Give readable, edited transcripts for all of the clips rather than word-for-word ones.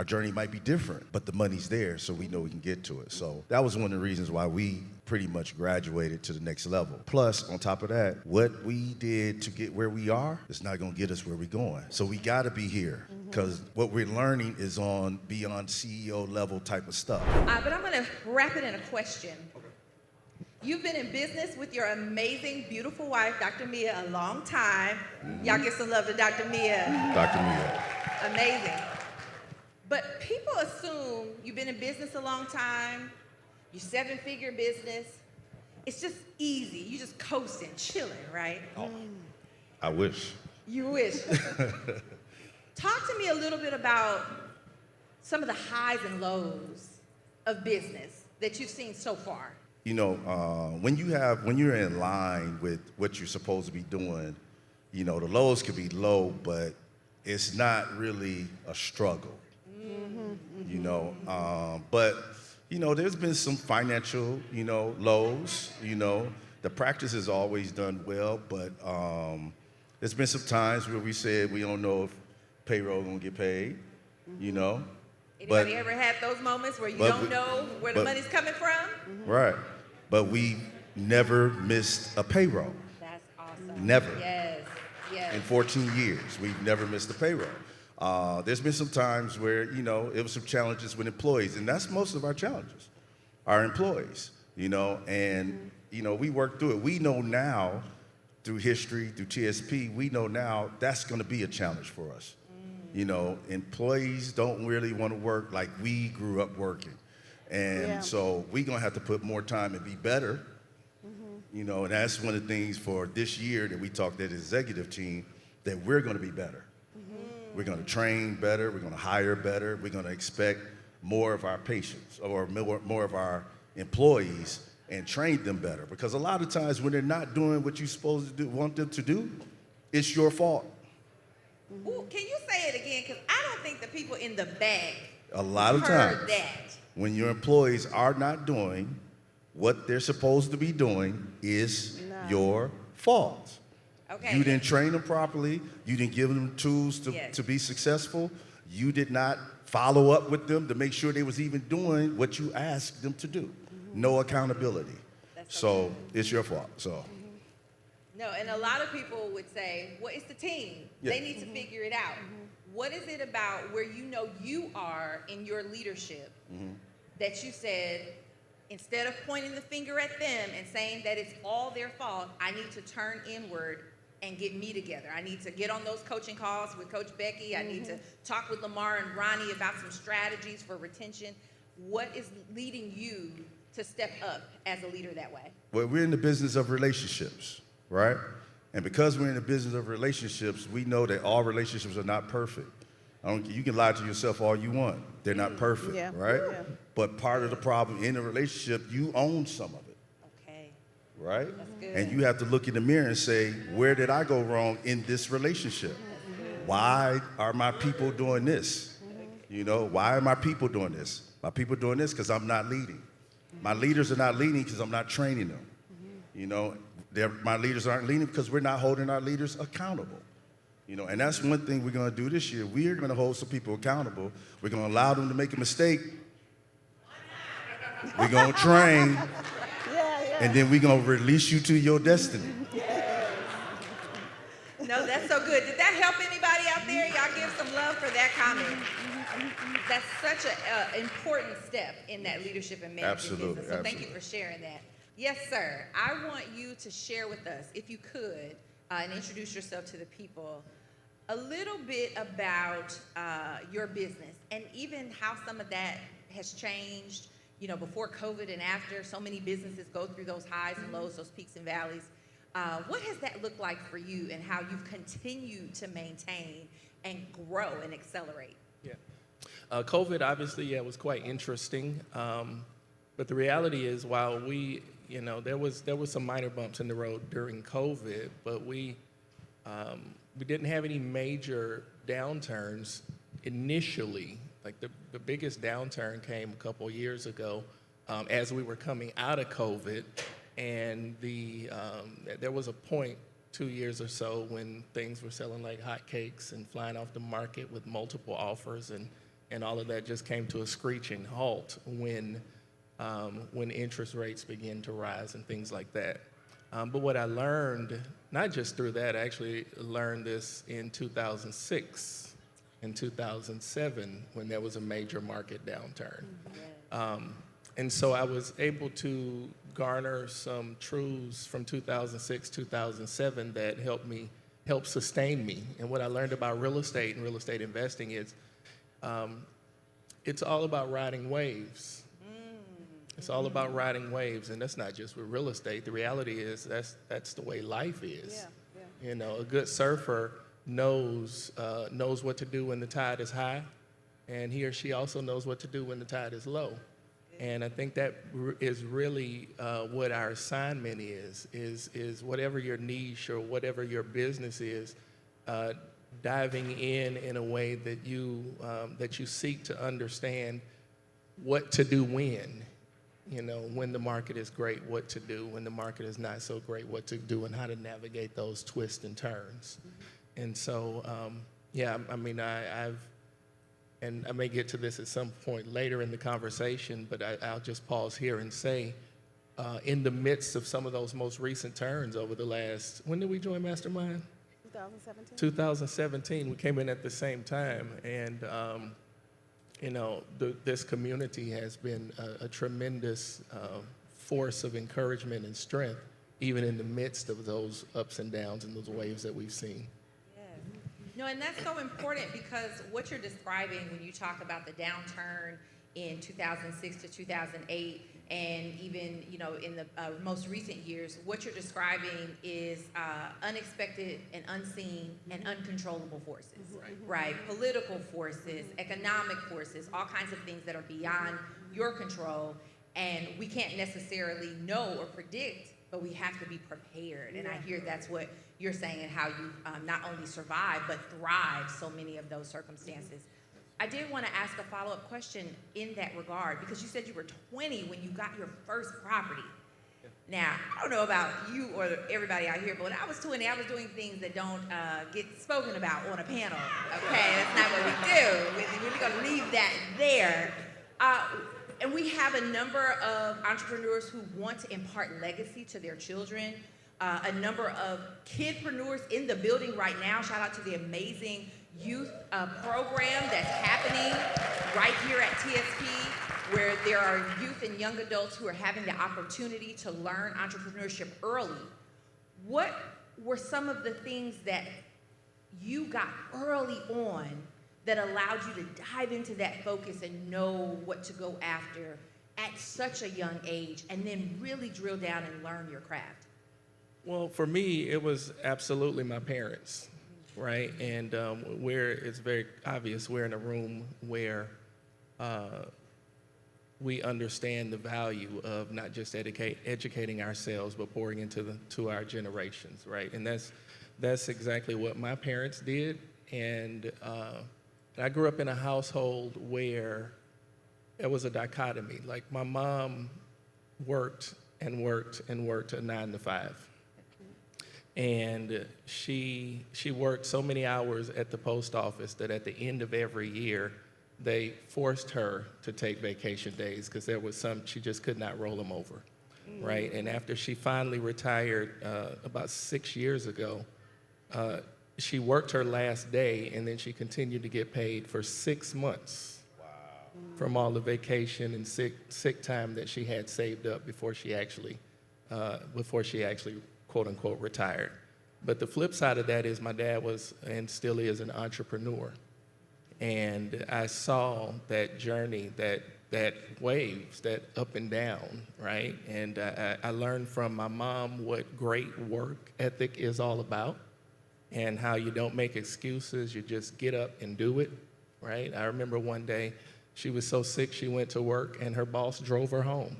Our journey might be different, but the money's there, so we know we can get to it. So that was one of the reasons why we pretty much graduated to the next level. Plus, on top of that, what we did to get where we are is not gonna get us where we're going. So we gotta be here, because what we're learning is on beyond CEO level type of stuff. But I'm gonna wrap it in a question. Okay. You've been in business with your amazing, beautiful wife, Dr. Mia, a long time. Y'all give some love to Dr. Mia. Dr. Mia. Amazing. But people assume you've been in business a long time, you 7-figure business. It's just easy. You just coasting, chilling, right? Oh, I wish. You wish. Talk to me a little bit about some of the highs and lows of business that you've seen so far. You know, when you're in line with what you're supposed to be doing, you know, the lows could be low, but it's not really a struggle. You know, but, you know, there's been some financial, you know, lows, you know. The practice is always done well, but there's been some times where we said we don't know if payroll gonna get paid, you know. Anybody ever had those moments where you don't know where the money's coming from? Right, but we never missed a payroll. That's awesome. Never. Yes, yes. In 14 years, we've never missed a payroll. There's been some times where, you know, it was some challenges with employees, and that's most of our challenges, our employees, you know, and, you know, we work through it. We know now, through history, through TSP, we know now that's gonna be a challenge for us. You know, employees don't really wanna work like we grew up working. And so we're gonna have to put more time and be better, you know, and that's one of the things for this year that we talked to the executive team, that we're gonna be better. We're gonna train better, we're gonna hire better, we're gonna expect more of our patients or more of our employees and train them better. Because a lot of times when they're not doing what you're supposed to do, want them to do, it's your fault. Ooh, can you say it again? Because I don't think the people in the back A lot of heard times, that. when your employees are not doing what they're supposed to be doing, is your fault. Okay. You didn't train them properly. You didn't give them tools to be successful. You did not follow up with them to make sure they was even doing what you asked them to do. No accountability. So it's your fault. So. No, and a lot of people would say, well, it's the team. Yeah. They need to figure it out. What is it about where you know you are in your leadership that you said, instead of pointing the finger at them and saying that it's all their fault, I need to turn inward and get me together. I need to get on those coaching calls with Coach Becky. I need to talk with Lamar and Ronnie about some strategies for retention. What is leading you to step up as a leader that way? Well, we're in the business of relationships, right? And because we're in the business of relationships, we know that all relationships are not perfect. You can lie to yourself all you want. They're not perfect, right? Yeah. But part of the problem in a relationship, you own some of it. Right? That's good. And you have to look in the mirror and say, where did I go wrong in this relationship? Why are my people doing this? You know, why are my people doing this? My people doing this because I'm not leading. My leaders are not leading because I'm not training them. You know, my leaders aren't leading because we're not holding our leaders accountable. You know, and that's one thing we're going to do this year. We're going to hold some people accountable. We're going to allow them to make a mistake. We're going to train. And then we're going to release you to your destiny. No, that's so good. Did that help anybody out there? Y'all give some love for that comment. That's such an important step in that leadership and management business. So thank you for sharing that. Yes, sir. I want you to share with us, if you could, and introduce yourself to the people, a little bit about your business and even how some of that has changed. You know, before COVID and after, so many businesses go through those highs and lows, those peaks and valleys. What has that looked like for you and how you've continued to maintain and grow and accelerate? Yeah. COVID obviously, was quite interesting. But the reality is, while we, you know, there was some minor bumps in the road during COVID, but we didn't have any major downturns initially. Like the biggest downturn came a couple years ago as we were coming out of COVID, and there was a point 2 years or so when things were selling like hotcakes and flying off the market with multiple offers, and And all of that just came to a screeching halt when interest rates began to rise and things like that. But what I learned, not just through that, I actually learned this in 2006 and 2007 when there was a major market downturn. And so I was able to garner some truths from 2006, 2007 that helped sustain me. And what I learned about real estate and real estate investing is it's all about riding waves. It's all about riding waves, and that's not just with real estate. The reality is that's the way life is. Yeah. You know, a good surfer knows what to do when the tide is high, and he or she also knows what to do when the tide is low. And I think that is really what our assignment is whatever your niche or whatever your business is, diving in a way that you seek to understand what to do when. You know, when the market is great, what to do. When the market is not so great, what to do, and how to navigate those twists and turns. And so, I mean, and I may get to this at some point later in the conversation, but I'll just pause here and say, in the midst of some of those most recent turns over the last, when did we join Mastermind? 2017. 2017, we came in at the same time, and you know, this community has been a tremendous force of encouragement and strength, even in the midst of those ups and downs and those waves that we've seen. No, and that's so important because what you're describing when you talk about the downturn in 2006 to 2008, and even, you know, in the most recent years, what you're describing is unexpected and unseen and uncontrollable forces, right? Political forces, economic forces, all kinds of things that are beyond your control, and we can't necessarily know or predict, but we have to be prepared. And I hear that's what you're saying, and how you not only survive, but thrive so many of those circumstances. I did want to ask a follow-up question in that regard, because you said you were 20 when you got your first property. Now, I don't know about you or everybody out here, but when I was 20, I was doing things that don't get spoken about on a panel, okay? That's not what we do. We're going to leave that there. And we have a number of entrepreneurs who want to impart legacy to their children. A number of kidpreneurs in the building right now. Shout out to the amazing youth program that's happening right here at TSP, where there are youth and young adults who are having the opportunity to learn entrepreneurship early. What were some of the things that you got early on that allowed you to dive into that focus and know what to go after at such a young age, and then really drill down and learn your craft? Well, for me, it was absolutely my parents, right? And it's very obvious we're in a room where we understand the value of not just educating ourselves, but pouring into our generations, right? And that's exactly what my parents did. And I grew up in a household where there was a dichotomy. Like, my mom worked and worked and worked a 9 to 5. And she worked so many hours at the post office that at the end of every year, they forced her to take vacation days because there was some, she just could not roll them over, right? And after she finally retired about 6 years ago, she worked her last day, and then she continued to get paid for 6 months from all the vacation and sick time that she had saved up before she actually quote unquote retired. But the flip side of that is my dad was and still is an entrepreneur. And I saw that journey, that waves, that up and down, right? And I learned from my mom what great work ethic is all about, and how you don't make excuses, you just get up and do it, right? I remember one day she was so sick she went to work and her boss drove her home.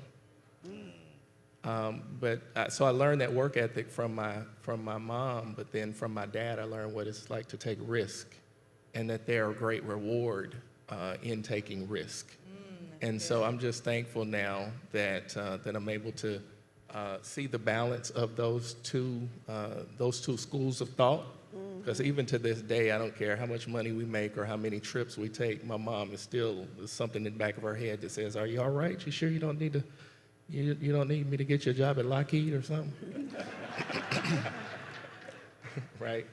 So I learned that work ethic from my mom, but then from my dad I learned what it's like to take risk, and that there are great reward in taking risk. And so I'm just thankful now that I'm able to see the balance of those two schools of thought, Because even to this day, I don't care how much money we make or how many trips we take, my mom is still something in the back of her head that says, "Are you all right? You sure you don't need to, you don't need me to get you a job at Lockheed or something?" Right?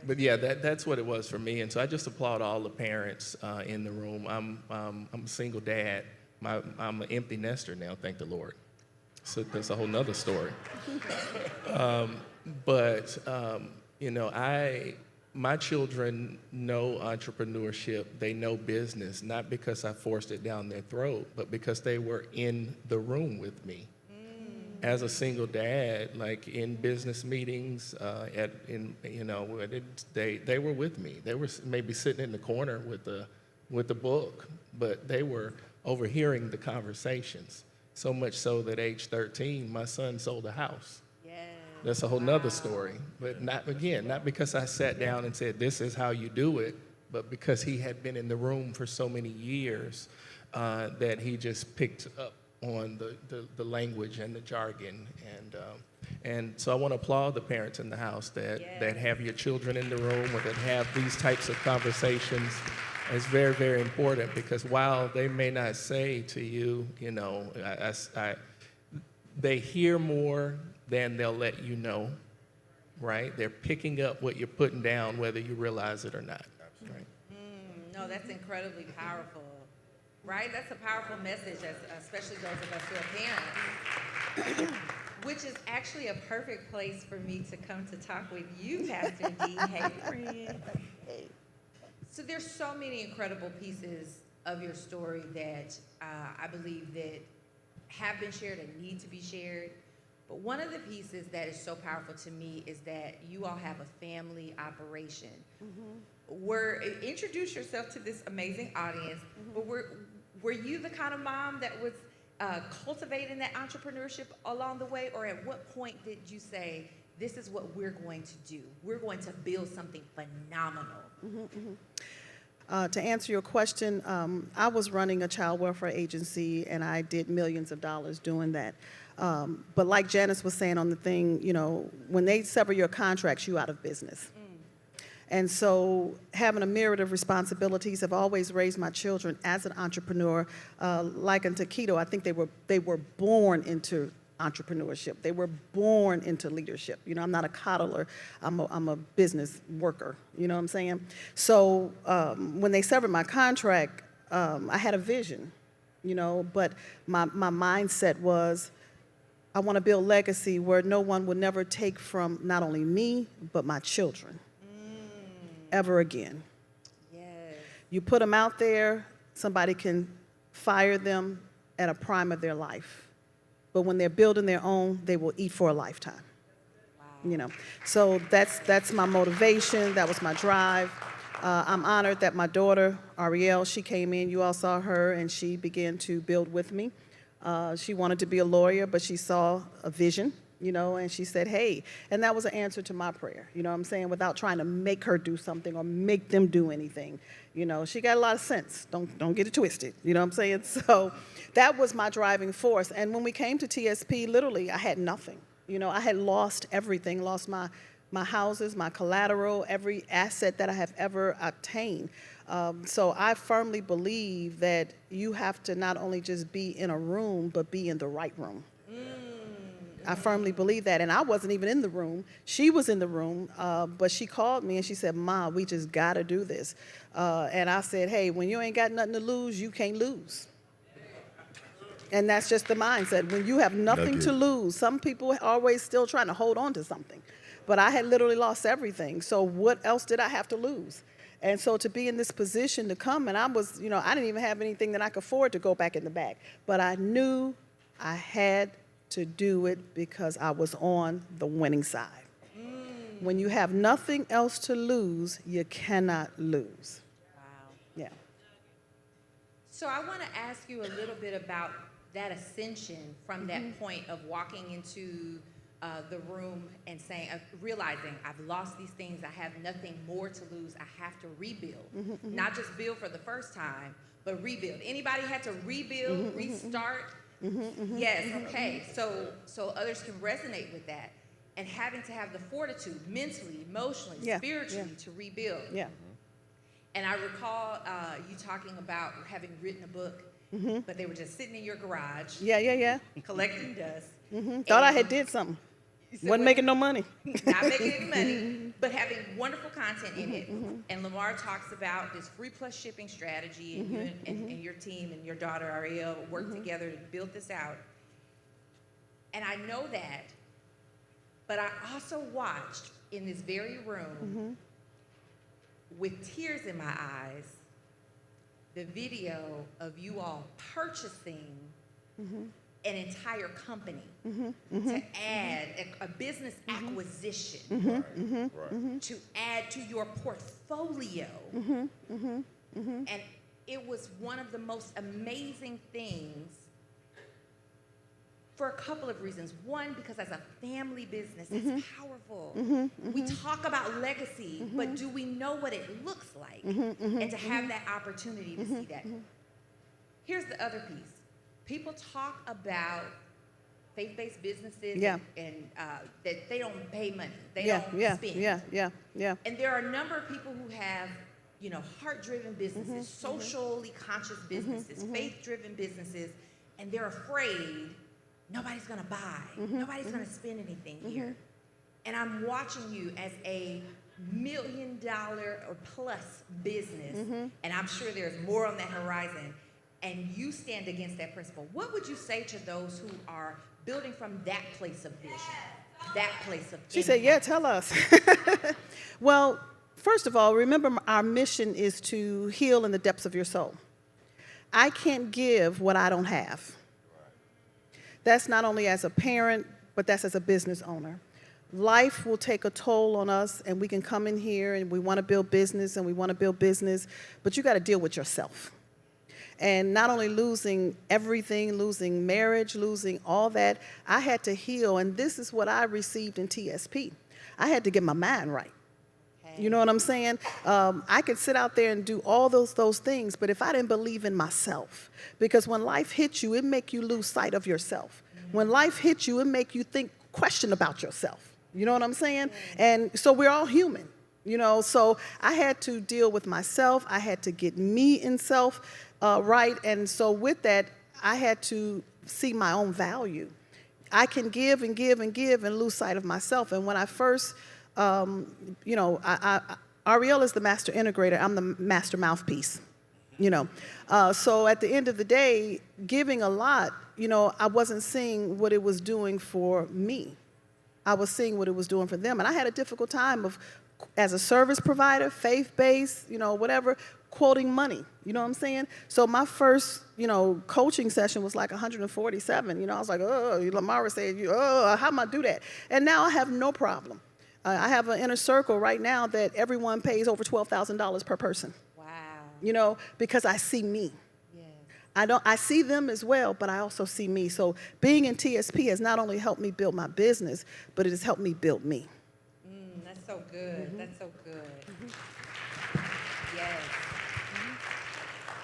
But yeah, that's what it was for me. And so I just applaud all the parents in the room. I'm a single dad. I'm an empty nester now, thank the Lord. So that's a whole nother story. But you know, my children know entrepreneurship. They know business, not because I forced it down their throat, but because they were in the room with me. As a single dad, like in business meetings, they were with me. They were maybe sitting in the corner with the book, but they were overhearing the conversations. So much so that age 13, my son sold a house. That's a whole nother story. But not because I sat down and said, "This is how you do it," but because he had been in the room for so many years that he just picked up on the language and the jargon. And so I want to applaud the parents in the house that have your children in the room or that have these types of conversations. It's very, very important, because while they may not say to you, you know, they hear more than they'll let you know, right? They're picking up what you're putting down, whether you realize it or not. Right? No, that's incredibly powerful, right? That's a powerful message, especially those of us who are parents, which is actually a perfect place for me to come to talk with you, Pastor Dee. Hey, friend. So there's so many incredible pieces of your story that I believe that have been shared and need to be shared. But one of the pieces that is so powerful to me is that you all have a family operation. Introduce yourself to this amazing audience, but were you the kind of mom that was cultivating that entrepreneurship along the way, or at what point did you say, "This is what we're going to do. We're going to build something phenomenal"? To answer your question, I was running a child welfare agency, and I did millions of dollars doing that. But like Janice was saying on the thing, you know, when they sever your contracts, you out of business. And so having a myriad of responsibilities, I've always raised my children as an entrepreneur. Like unto Kito, I think they were born into entrepreneurship. They were born into leadership. You know, I'm not a coddler. I'm a business worker. You know what I'm saying? So when they severed my contract, I had a vision, you know, but my mindset was, I want to build legacy where no one will never take from not only me, but my children ever again. Yes. You put them out there, somebody can fire them at a prime of their life. But when they're building their own, they will eat for a lifetime. Wow. You know, so that's my motivation. That was my drive. I'm honored that my daughter, Ariel, she came in. You all saw her, and she began to build with me. She wanted to be a lawyer, but she saw a vision, you know, and she said, "Hey," and that was an answer to my prayer, you know what I'm saying, without trying to make her do something or make them do anything. You know, she got a lot of sense. Don't get it twisted, you know what I'm saying? So that was my driving force. And when we came to TSP, literally, I had nothing. You know, I had lost everything, lost my houses, my collateral, every asset that I have ever obtained. So I firmly believe that you have to not only just be in a room, but be in the right room. I firmly believe that. And I wasn't even in the room. She was in the room, but she called me and she said, "Ma, we just got to do this." And I said, "Hey, when you ain't got nothing to lose, you can't lose." And that's just the mindset. When you have nothing to lose, some people are always still trying to hold on to something. But I had literally lost everything. So what else did I have to lose? And so to be in this position to come, and I was, you know, I didn't even have anything that I could afford to go back in the back. But I knew I had to do it because I was on the winning side. When you have nothing else to lose, you cannot lose. Wow. Yeah. So I want to ask you a little bit about that ascension from that point of walking into the room and saying, realizing I've lost these things, I have nothing more to lose, I have to rebuild. Not just build for the first time, but rebuild. Anybody had to rebuild, restart? Yes, okay, so others can resonate with that. and having to have the fortitude mentally, emotionally, Yeah, spiritually yeah. to rebuild. Yeah. And I recall you talking about having written a book, but they were just sitting in your garage Yeah. collecting dust. Thought I And had did something. you said, Wasn't "Well, making no money. not making any money, but having wonderful content in it." And Lamar talks about this free plus shipping strategy, and you and your team and your daughter Ariel worked together to build this out. And I know that, but I also watched in this very room with tears in my eyes the video of you all purchasing an entire company to add a business acquisition to add to your portfolio. And it was one of the most amazing things for a couple of reasons. One, because as a family business, it's powerful. We talk about legacy, but do we know what it looks like? And to have that opportunity to see that. Here's the other piece. People talk about faith-based businesses and that they don't pay money. They don't spend. Yeah. And there are a number of people who have, heart-driven businesses, socially conscious businesses, faith-driven businesses, and they're afraid nobody's gonna buy, nobody's gonna spend anything here. And I'm watching you as a $1 million or plus business, and I'm sure there's more on that horizon, and you stand against that principle. What would you say to those who are building from that place of vision, that place of She said, yeah, tell us. Well, first of all, remember our mission is to heal in the depths of your soul. I can't give what I don't have. That's not only as a parent, but that's as a business owner. Life will take a toll on us, and we can come in here and we want to build business, but you got to deal with yourself. And not only losing everything, losing marriage, losing all that, I had to heal, and this is what I received in TSP. I had to get my mind right. You know what I'm saying? I could sit out there and do all those things, but if I didn't believe in myself, because when life hits you, it make you lose sight of yourself. When life hits you, it make you question about yourself. You know what I'm saying? And so we're all human, so I had to deal with myself. I had to get me in self right. And so with that, I had to see my own value. I can give and give and give and lose sight of myself. And when I first Ariel is the master integrator. I'm the master mouthpiece, So at the end of the day, giving a lot, I wasn't seeing what it was doing for me. I was seeing what it was doing for them. And I had a difficult time as a service provider, faith-based, whatever, quoting money. You know what I'm saying? So my first, coaching session was like 147. I was like, oh, Lamar said, how am I do that? And now I have no problem. I have an inner circle right now that everyone pays over $12,000 per person. Wow. Because I see me. Yes. I see them as well, but I also see me. So being in TSP has not only helped me build my business, but it has helped me build me. That's so good. That's so good. Yes.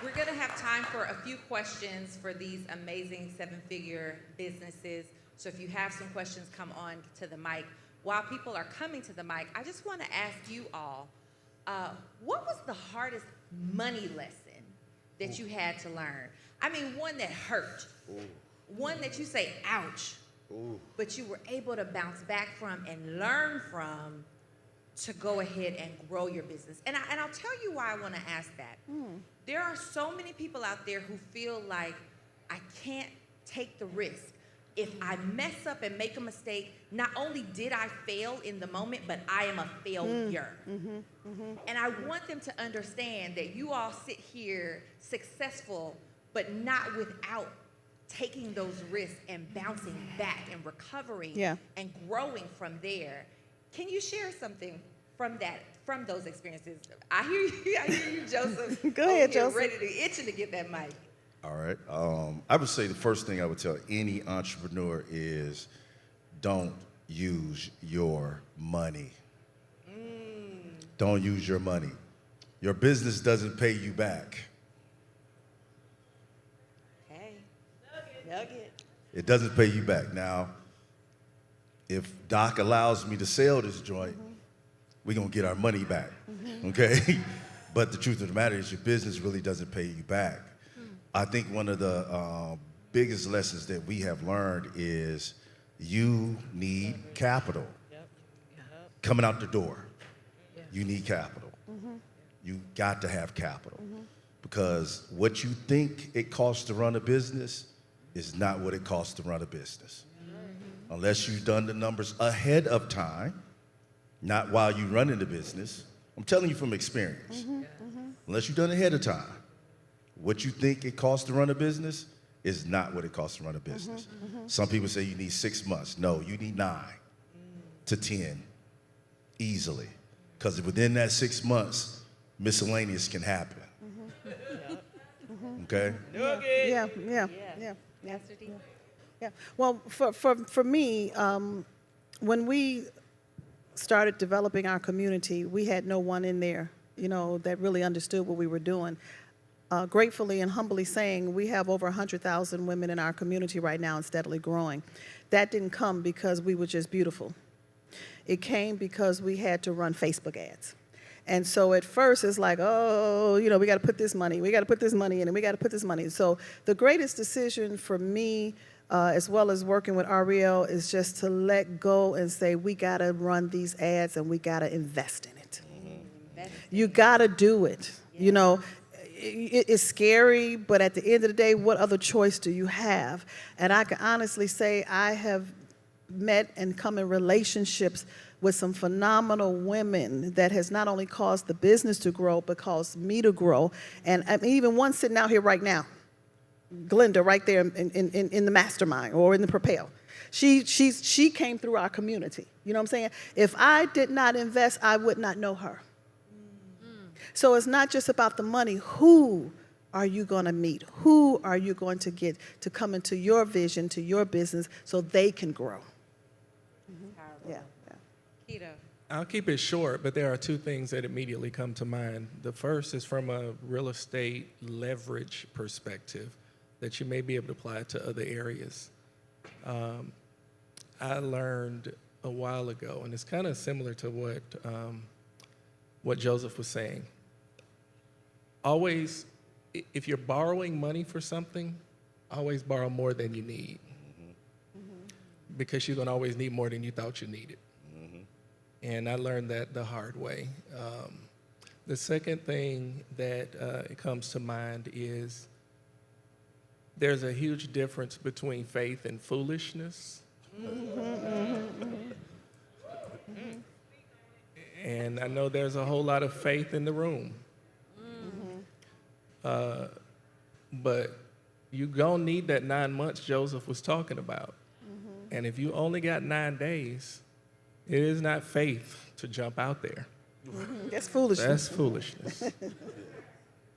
We're going to have time for a few questions for these amazing seven-figure businesses. So if you have some questions, come on to the mic. While people are coming to the mic, I just want to ask you all, what was the hardest money lesson that you had to learn? I mean, one that hurt, one that you say, ouch, but you were able to bounce back from and learn from to go ahead and grow your business. And I'll tell you why I want to ask that. There are so many people out there who feel like, I can't take the risk. If I mess up and make a mistake, not only did I fail in the moment, but I am a failure. And I want them to understand that you all sit here successful, but not without taking those risks and bouncing back and recovering and growing from there. Can you share something from those experiences? I hear you, Joseph. Go ahead, Joseph. Itching to get that mic. All right. I would say the first thing I would tell any entrepreneur is don't use your money. Don't use your money. Your business doesn't pay you back. Okay. Nugget. It doesn't pay you back. Now, if Doc allows me to sell this joint, we're going to get our money back, okay? But the truth of the matter is your business really doesn't pay you back. I think one of the biggest lessons that we have learned is you need capital. Coming out the door, you need capital. You got to have capital because what you think it costs to run a business is not what it costs to run a business. Unless you've done the numbers ahead of time, not while you're running the business. I'm telling you from experience. Unless you've done it ahead of time, what you think it costs to run a business is not what it costs to run a business. Some people say you need 6 months. No, you need 9 to 10 easily. Because within that 6 months, miscellaneous can happen. Okay? Yeah. Pastor Dee? Yeah. Well, for me, when we started developing our community, we had no one in there, that really understood what we were doing. Gratefully and humbly saying, we have over 100,000 women in our community right now and steadily growing. That didn't come because we were just beautiful. It came because we had to run Facebook ads. And so at first it's like, oh, we got to put this money in, and we got to put this money. So the greatest decision for me, as well as working with Ariel, is just to let go and say, we got to run these ads and we got to invest in it. You got to do it. It's scary, but at the end of the day, what other choice do you have? And I can honestly say I have met and come in relationships with some phenomenal women that has not only caused the business to grow, but caused me to grow. And I mean, even one sitting out here right now, Glenda, right there in the mastermind or in the Propel. She came through our community. You know what I'm saying? If I did not invest, I would not know her. So it's not just about the money. Who are you going to meet? Who are you going to get to come into your vision, to your business, so they can grow? Yeah. Kito. I'll keep it short, but there are 2 things that immediately come to mind. The first is from a real estate leverage perspective that you may be able to apply to other areas. I learned a while ago, and it's kind of similar to what Joseph was saying. Always, if you're borrowing money for something, always borrow more than you need. Because you're going to always need more than you thought you needed. And I learned that the hard way. The second thing that it comes to mind is there's a huge difference between faith and foolishness. And I know there's a whole lot of faith in the room. But you're going to need that 9 months Joseph was talking about. And if you only got 9 days, it is not faith to jump out there. That's foolishness. That's foolishness.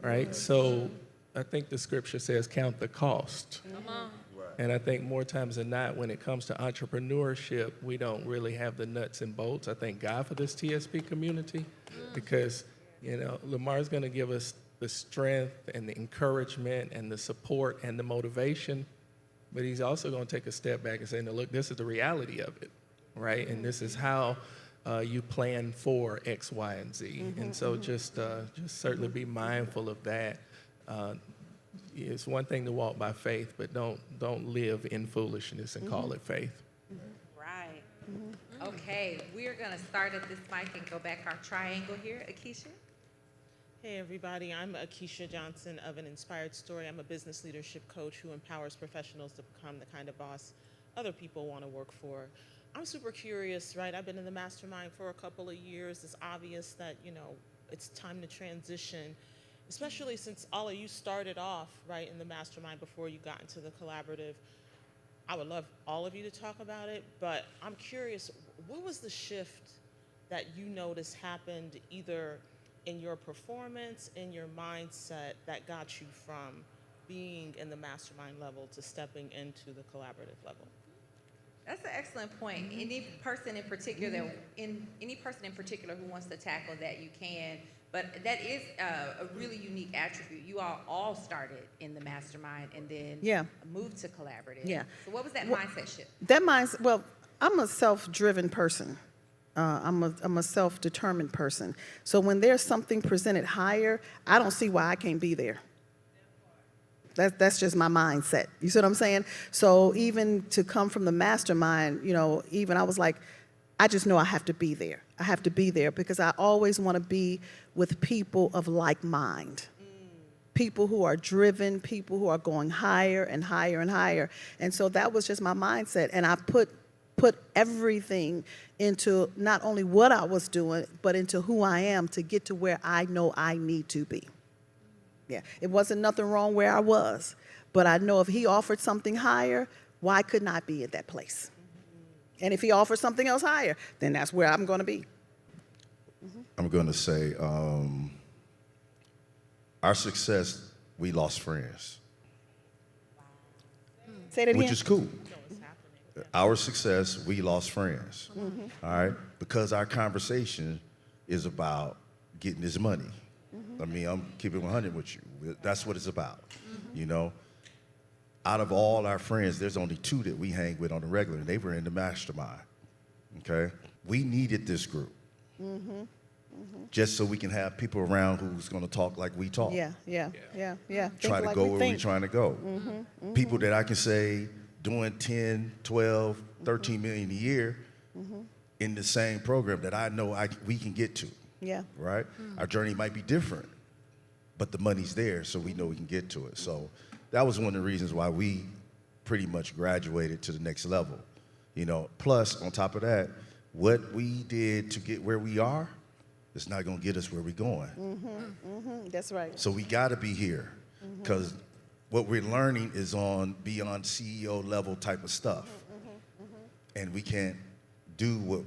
Right? So I think the scripture says count the cost. And I think more times than not, when it comes to entrepreneurship, we don't really have the nuts and bolts. I thank God for this TSP community because, Lamar's going to give us the strength and the encouragement and the support and the motivation, but he's also going to take a step back and say, no, look, this is the reality of it, right? And this is how you plan for X, Y, and Z. And so just certainly be mindful of that. It's one thing to walk by faith, but don't live in foolishness and call it faith. Right. Okay, we're going to start at this mic and go back our triangle here. Akeisha? Hey everybody, I'm Kito Johnson of An Inspired Story. I'm a business leadership coach who empowers professionals to become the kind of boss other people want to work for. I'm super curious, right? I've been in the mastermind for a couple of years. It's obvious that, it's time to transition, especially since all of you started off, right, in the mastermind before you got into the collaborative. I would love all of you to talk about it, but I'm curious, what was the shift that you noticed happened either in your performance, in your mindset, that got you from being in the mastermind level to stepping into the collaborative level? That's an excellent point. Any person in particular who wants to tackle that, you can. But that is a really unique attribute. You all started in the mastermind and then moved to collaborative. Yeah. So what was that mindset shift? That mindset, well, I'm a self-driven person. I'm a self-determined person. So when there's something presented higher, I don't see why I can't be there. That's just my mindset. You see what I'm saying? So even to come from the mastermind, even I was like, I just know I have to be there. I have to be there because I always want to be with people of like mind. People who are driven, people who are going higher and higher and higher. And so that was just my mindset. And I put everything into not only what I was doing, but into who I am to get to where I know I need to be. Yeah, it wasn't nothing wrong where I was, but I know if he offered something higher, why couldn't I be at that place? And if he offers something else higher, then that's where I'm going to be. I'm going to say, our success, we lost friends. Say that again. Which is cool. Our success, we lost friends. All right? Because our conversation is about getting this money. I mean, I'm keeping 100 with you. That's what it's about, Out of all our friends, there's only 2 that we hang with on the regular, and they were in the mastermind, okay? We needed this group just so we can have people around who's going to talk like we talk. Yeah. Try to go where we're trying to go. People that I can say doing 10, 12, 13 million a year in the same program that I know we can get to. Yeah. Right? Our journey might be different, but the money's there, so we know we can get to it. So that was one of the reasons why we pretty much graduated to the next level. Plus, on top of that, what we did to get where we are, it's not going to get us where we're going. That's right. So we got to be here, because what we're learning is on beyond CEO level type of stuff. And we can't do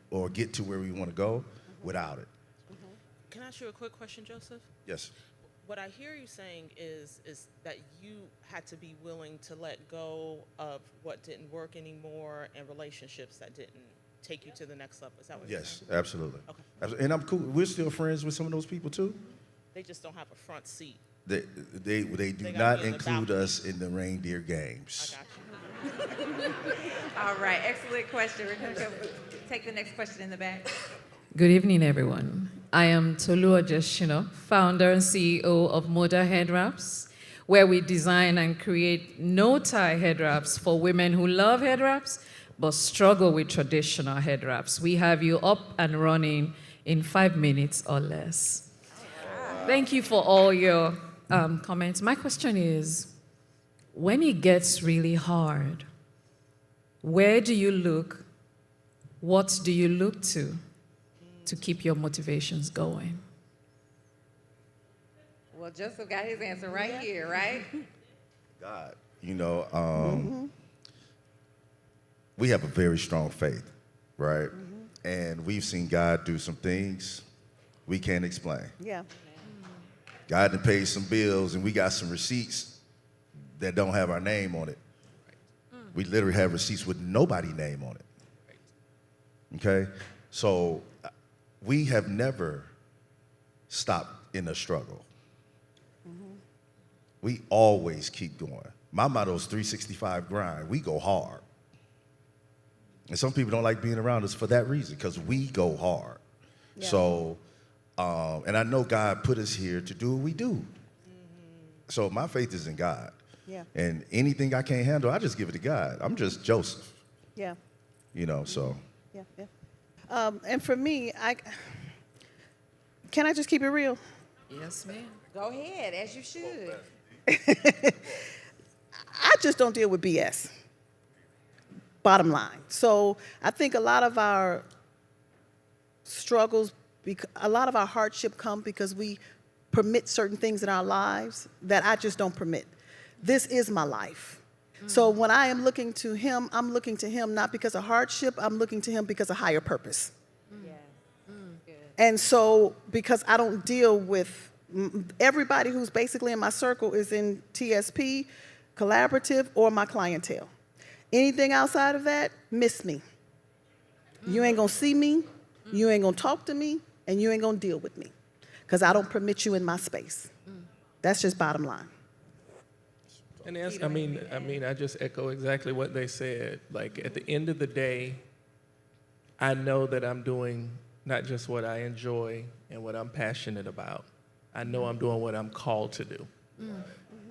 or get to where we want to go without it. Can I ask you a quick question, Joseph? Yes. What I hear you saying is that you had to be willing to let go of what didn't work anymore and relationships that didn't take you to the next level. Is that what you're saying? Yes, absolutely. Okay. And I'm cool. We're still friends with some of those people too. They just don't have a front seat. They do gotta not be in the include balcony. us in the reindeer games. I got you. All right, excellent question. We're going to take the next question in the back. Good evening, everyone. I am Tolu Ojeshino, founder and CEO of Moda Head Wraps, where we design and create no-tie head wraps for women who love head wraps but struggle with traditional head wraps. We have you up and running in 5 minutes or less. Thank you for all your comments. My question is, when it gets really hard, where do you look? What do you look to keep your motivations going? Well, Joseph got his answer right here, right? God, we have a very strong faith, right? And we've seen God do some things we can't explain. Yeah. God done paid some bills, and we got some receipts that don't have our name on it. We literally have receipts with nobody's name on it. Okay? So we have never stopped in a struggle. We always keep going. My motto is 365 grind. We go hard. And some people don't like being around us for that reason, because we go hard. Yeah. So, and I know God put us here to do what we do. So my faith is in God. Yeah. And anything I can't handle, I just give it to God. I'm just Joseph. Yeah. So. Yeah. And for me, can I just keep it real? Yes, ma'am. Go ahead, as you should. I just don't deal with BS. Bottom line. So I think a lot of our struggles, a lot of our hardship come because we permit certain things in our lives that I just don't permit. This is my life. So when I am looking to him, I'm looking to him not because of hardship, I'm looking to him because of higher purpose. Yeah. Good. And so because I don't deal with everybody who's basically in my circle is in TSP, collaborative, or my clientele. Anything outside of that, miss me. You ain't gonna see me, you ain't gonna talk to me, and you ain't gonna deal with me, because I don't permit you in my space. That's just bottom line. And as, Kito, I mean, I just echo exactly what they said. Like at the end of the day, I know that I'm doing not just what I enjoy and what I'm passionate about. I know I'm doing what I'm called to do.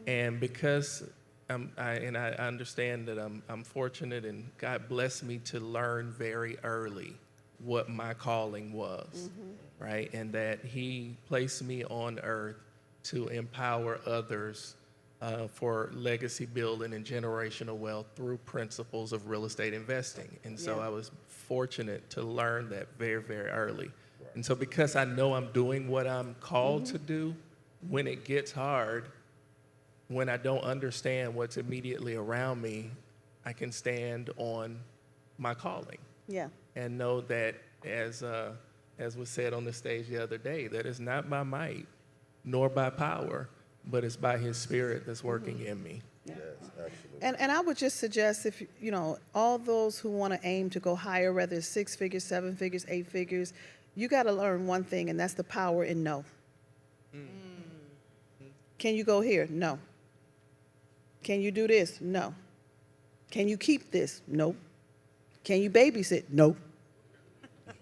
And because I understand that I'm fortunate and God blessed me to learn very early what my calling was, right? And that He placed me on earth to empower others for legacy building and generational wealth through principles of real estate investing. And so I was fortunate to learn that very, very early. And so because I know I'm doing what I'm called to do, when it gets hard, when I don't understand what's immediately around me, I can stand on my calling. Yeah. And know that, as was said on the stage the other day, that it's not by might nor by power, but it's by His Spirit that's working in me. Yes, absolutely. And I would just suggest, if you know, all those who want to aim to go higher, whether it's 6 figures, 7 figures, 8 figures, you got to learn one thing, and that's the power in no. Can you go here? No. Can you do this? No. Can you keep this? No. Can you babysit? No.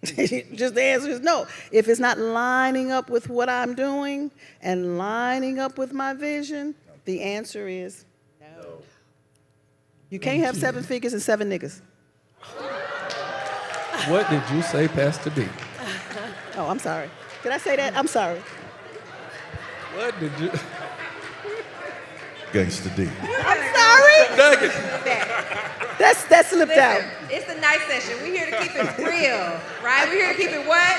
Just the answer is no. If it's not lining up with what I'm doing and lining up with my vision, the answer is No. you can't have 7 figures and 7 niggas. What did you say, Pastor Dee? Oh, I'm sorry. Did I say that? I'm sorry. What did you? Gangsta D. I'm sorry. Nugget. That slipped out. Listen, it's the night session. We're here to keep it real, right? We're here to keep it what?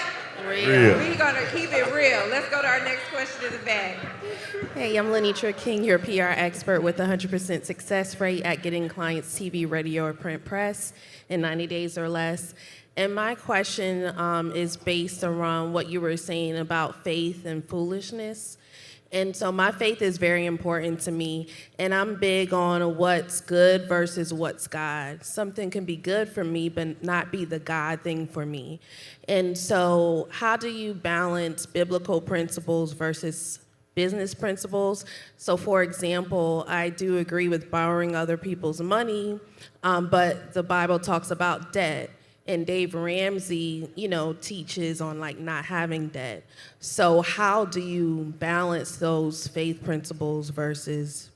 Real. We're gonna keep it real. Let's go to our next question in the back. Hey, I'm Lenitra King, your PR expert with 100% success rate at getting clients TV, radio, or print press in 90 days or less. And my question is based around what you were saying about faith and foolishness. And so my faith is very important to me, and I'm big on what's good versus what's God. Something can be good for me, but not be the God thing for me. And so how do you balance biblical principles versus business principles? So for example, I do agree with borrowing other people's money, but the Bible talks about debt. And Dave Ramsey, teaches on like not having debt. So how do you balance those faith principles versus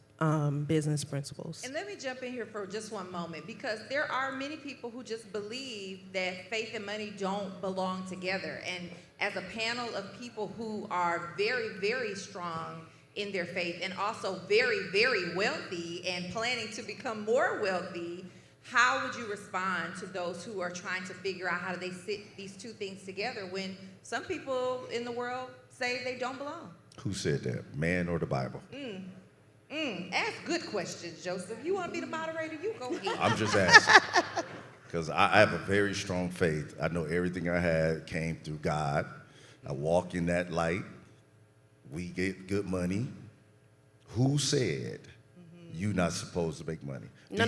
business principles? And let me jump in here for just one moment, because there are many people who just believe that faith and money don't belong together. And as a panel of people who are very, very strong in their faith and also very, very wealthy and planning to become more wealthy, how would you respond to those who are trying to figure out how do they fit these two things together when some people in the world say they don't belong? Who said that? Man or the Bible? Ask good questions, Joseph. You want to be the moderator? You go ahead. I'm just asking. Because I have a very strong faith. I know everything I had came through God. I walk in that light. We get good money. Who said you're not supposed to make money? No,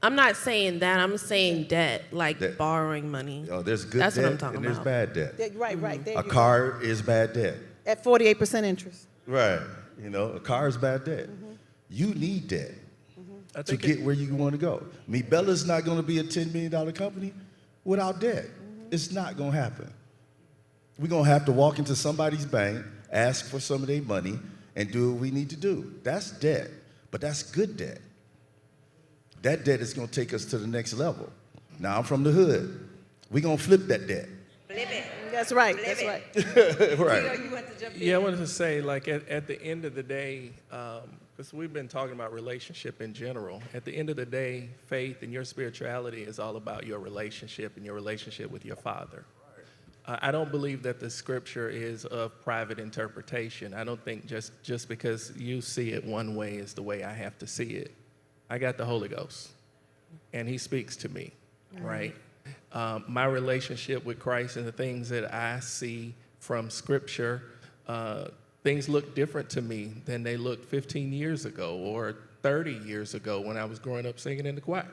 I'm not saying that. I'm saying debt, like Debt. borrowing money. Oh, there's good That's debt what I'm talking and there's about. bad debt. Yeah, right. There A you go. car is bad debt. At 48% interest. Right. A car is bad debt. You need debt I to think get where you want to go. MeBella's not going to be a $10 million company without debt. It's not going to happen. We're going to have to walk into somebody's bank, ask for some of their money, and do what we need to do. That's debt, but that's good debt. That debt is going to take us to the next level. Now, I'm from the hood. We're going to flip that debt. Flip it. That's right. Flip That's it. right. Right. You want to jump in? Yeah, I wanted to say, like, at the end of the day, because we've been talking about relationship in general. At the end of the day, faith and your spirituality is all about your relationship and your relationship with your Father. I don't believe that the scripture is of private interpretation. I don't think just because you see it one way is the way I have to see it. I got the Holy Ghost, and He speaks to me, right? My relationship with Christ and the things that I see from scripture, things look different to me than they looked 15 years ago or 30 years ago when I was growing up singing in the choir,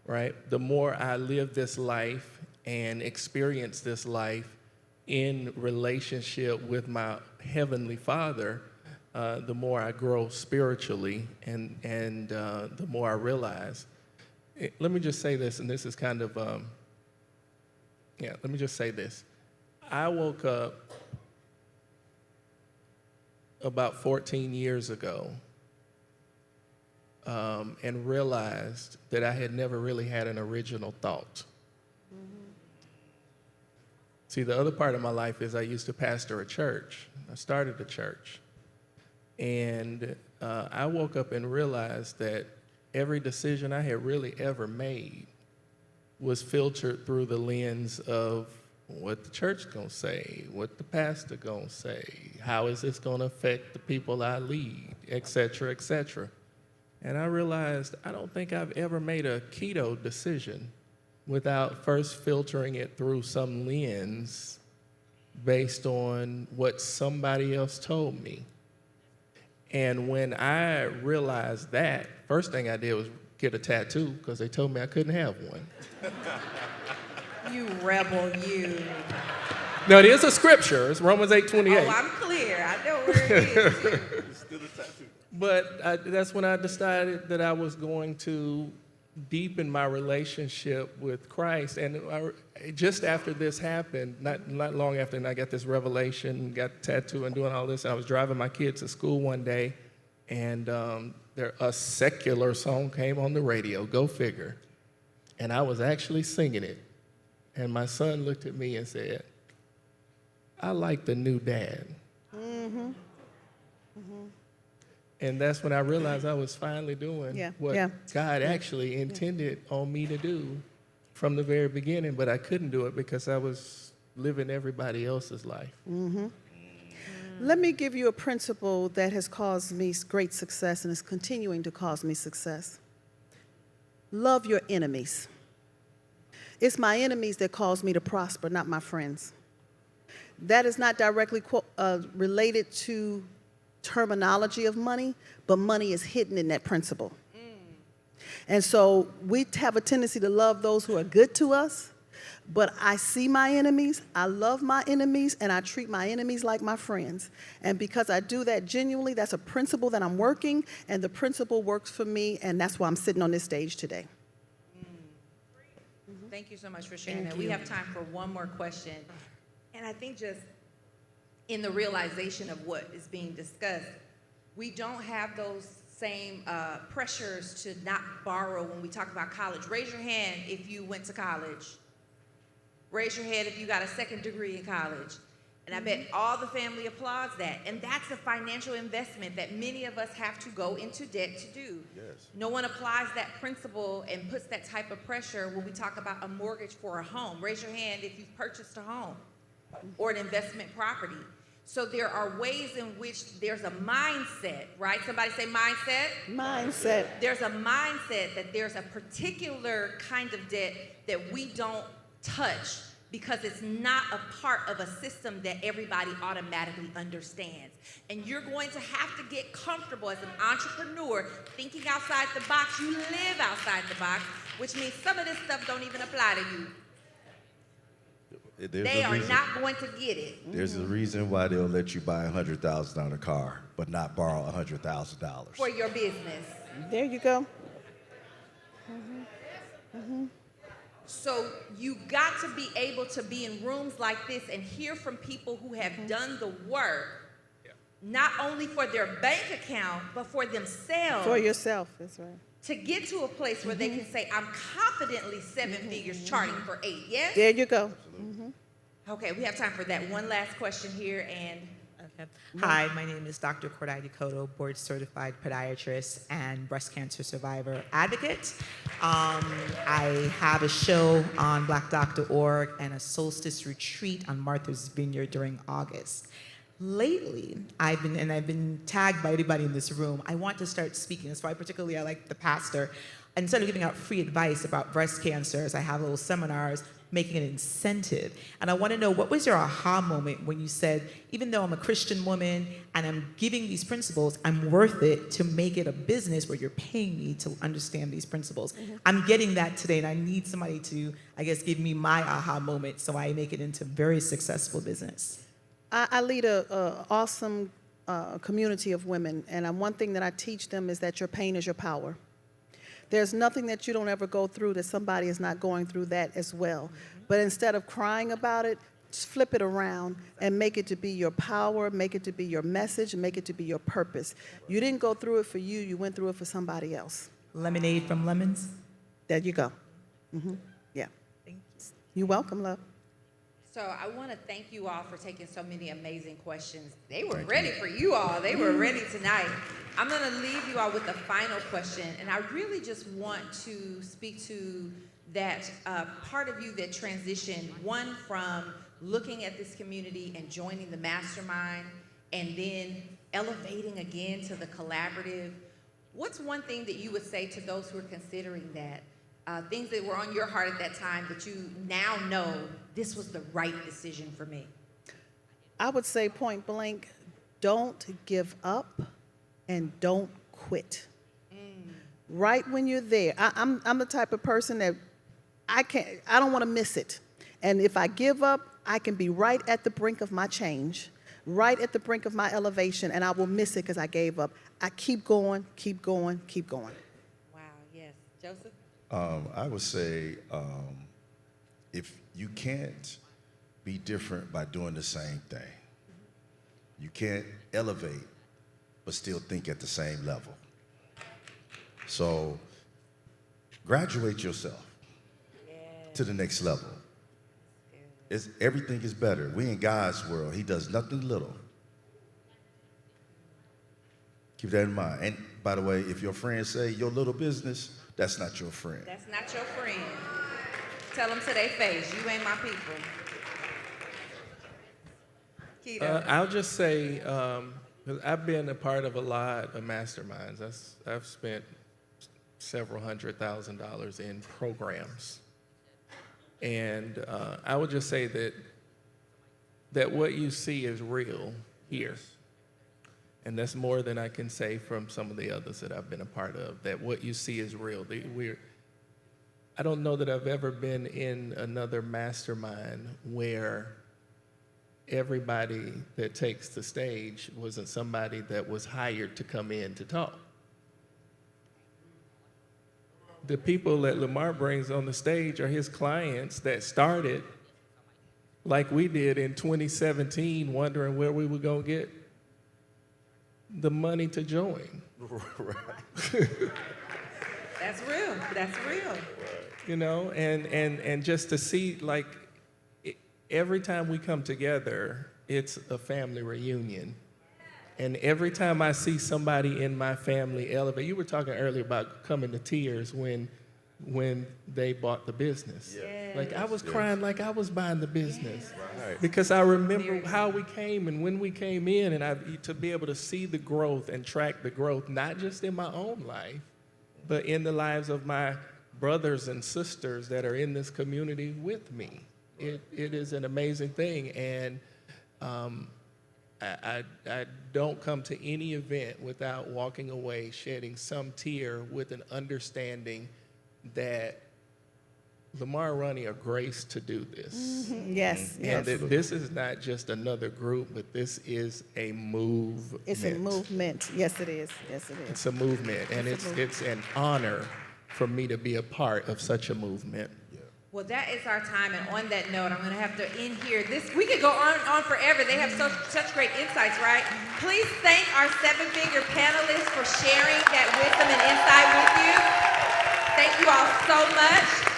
right? The more I live this life and experience this life in relationship with my Heavenly Father, the more I grow spiritually, and the more I realize. Let me just say this, and this is kind of, let me just say this. I woke up about 14 years ago and realized that I had never really had an original thought. See, the other part of my life is I used to pastor a church. I started a church. And I woke up and realized that every decision I had really ever made was filtered through the lens of what the church gonna say, what the pastor gonna say, how is this gonna affect the people I lead, et cetera, et cetera. And I realized I don't think I've ever made a Kito decision without first filtering it through some lens based on what somebody else told me. And when I realized that, first thing I did was get a tattoo because they told me I couldn't have one. You rebel, you. No, it is a scripture. It's Romans 8:28. Oh, I'm clear. I know where it is. Still a tattoo. But that's when I decided that I was going to deepen my relationship with Christ. And just after this happened, not long after, and I got this revelation, got a tattoo and doing all this, I was driving my kids to school one day, and a secular song came on the radio, go figure. And I was actually singing it. And my son looked at me and said, I like the new dad. Mm-hmm. Mm-hmm. And that's when I realized I was finally doing what God actually intended on me to do from the very beginning, but I couldn't do it because I was living everybody else's life. Mm-hmm. Let me give you a principle that has caused me great success and is continuing to cause me success. Love your enemies. It's my enemies that cause me to prosper, not my friends. That is not directly related to terminology of money, but money is hidden in that principle. And so we have a tendency to love those who are good to us, but I see my enemies, I love my enemies, and I treat my enemies like my friends. And because I do that genuinely, that's a principle that I'm working, and the principle works for me, and that's why I'm sitting on this stage today. Thank you so much for sharing that. We have time for one more question. And I think just in the realization of what is being discussed, we don't have those same pressures to not borrow when we talk about college. Raise your hand if you went to college. Raise your hand if you got a second degree in college. And I bet all the family applauds that. And that's a financial investment that many of us have to go into debt to do. Yes. No one applies that principle and puts that type of pressure when we talk about a mortgage for a home. Raise your hand if you've purchased a home or an investment property. So there are ways in which there's a mindset, right? Somebody say mindset. Mindset. There's a mindset that there's a particular kind of debt that we don't touch because it's not a part of a system that everybody automatically understands. And you're going to have to get comfortable as an entrepreneur thinking outside the box. You live outside the box, which means some of this stuff don't even apply to you. They are not going to get it. There's a reason why they'll let you buy a $100,000 car, but not borrow $100,000 for your business. There you go. So you got to be able to be in rooms like this and hear from people who have done the work, not only for their bank account, but for themselves. For yourself, that's right. To get to a place where they can say, I'm confidently 7 figures charting for 8, yes? There you go. Okay, we have time for that one last question here, and Okay. Hi, my name is Dr. Cordai Koto, board certified podiatrist and breast cancer survivor advocate. I have a show on blackdoc.org and a solstice retreat on Martha's Vineyard during August. Lately, I've been tagged by everybody in this room. I want to start speaking. That's why particularly I like the pastor. Instead of giving out free advice about breast cancers, I have little seminars making an incentive. And I want to know, what was your aha moment when you said, even though I'm a Christian woman and I'm giving these principles, I'm worth it to make it a business where you're paying me to understand these principles. I'm getting that today, and I need somebody to, I guess, give me my aha moment so I make it into very successful business. I lead a awesome community of women, and one thing that I teach them is that your pain is your power. There's nothing that you don't ever go through that somebody is not going through that as well. But instead of crying about it, just flip it around and make it to be your power, make it to be your message, make it to be your purpose. You didn't go through it for you, you went through it for somebody else. Lemonade from lemons. There you go. Yeah. Thank you. You're welcome, love. So I want to thank you all for taking so many amazing questions. They were ready for you all. They were ready tonight. I'm going to leave you all with the final question, and I really just want to speak to that part of you that transitioned, one from looking at this community and joining the mastermind, and then elevating again to the collaborative. What's one thing that you would say to those who are considering that? Things that were on your heart at that time that you now know this was the right decision for me? I would say point blank, don't give up and don't quit. Right when you're there, I'm the type of person that I don't want to miss it. And if I give up, I can be right at the brink of my change, right at the brink of my elevation, and I will miss it because I gave up. I keep going, keep going, keep going. Wow, yes. Joseph? I would say if you can't be different by doing the same thing, you can't elevate but still think at the same level. So graduate yourself to the next level. Everything is better. We in God's world. He does nothing little. Keep that in mind. And by the way, if your friends say your little business, that's not your friend. That's not your friend. Tell them to their face, you ain't my people. Kito. I'll just say, 'cause I've been a part of a lot of masterminds. I've spent several $100,000 in programs. And I would just say that what you see is real here. And that's more than I can say from some of the others that I've been a part of, that what you see is real. I don't know that I've ever been in another mastermind where everybody that takes the stage wasn't somebody that was hired to come in to talk. The people that Lamar brings on the stage are his clients that started like we did in 2017, wondering where we were going to get the money to join. That's real. That's real. You know, and just to see, like, every time we come together, it's a family reunion. And every time I see somebody in my family elevate, you were talking earlier about coming to tears when they bought the business. Yes. Like, I was crying like I was buying the business. Right. Because I remember how we came and when we came in, and to be able to see the growth and track the growth, not just in my own life, but in the lives of my brothers and sisters that are in this community with me. It is an amazing thing. And I don't come to any event without walking away shedding some tear with an understanding that Lamar and Ronnie are graced to do this. Mm-hmm. Yes, And yes. that this is not just another group, but this is a movement. It's a movement. Yes, it is. Yes, it is. It's a movement, and it's an honor for me to be a part of such a movement. Well, that is our time, and on that note, I'm going to have to end here. We could go on forever. They have such great insights, right? Please thank our 7-figure panelists for sharing that wisdom and insight with you. Thank you all so much.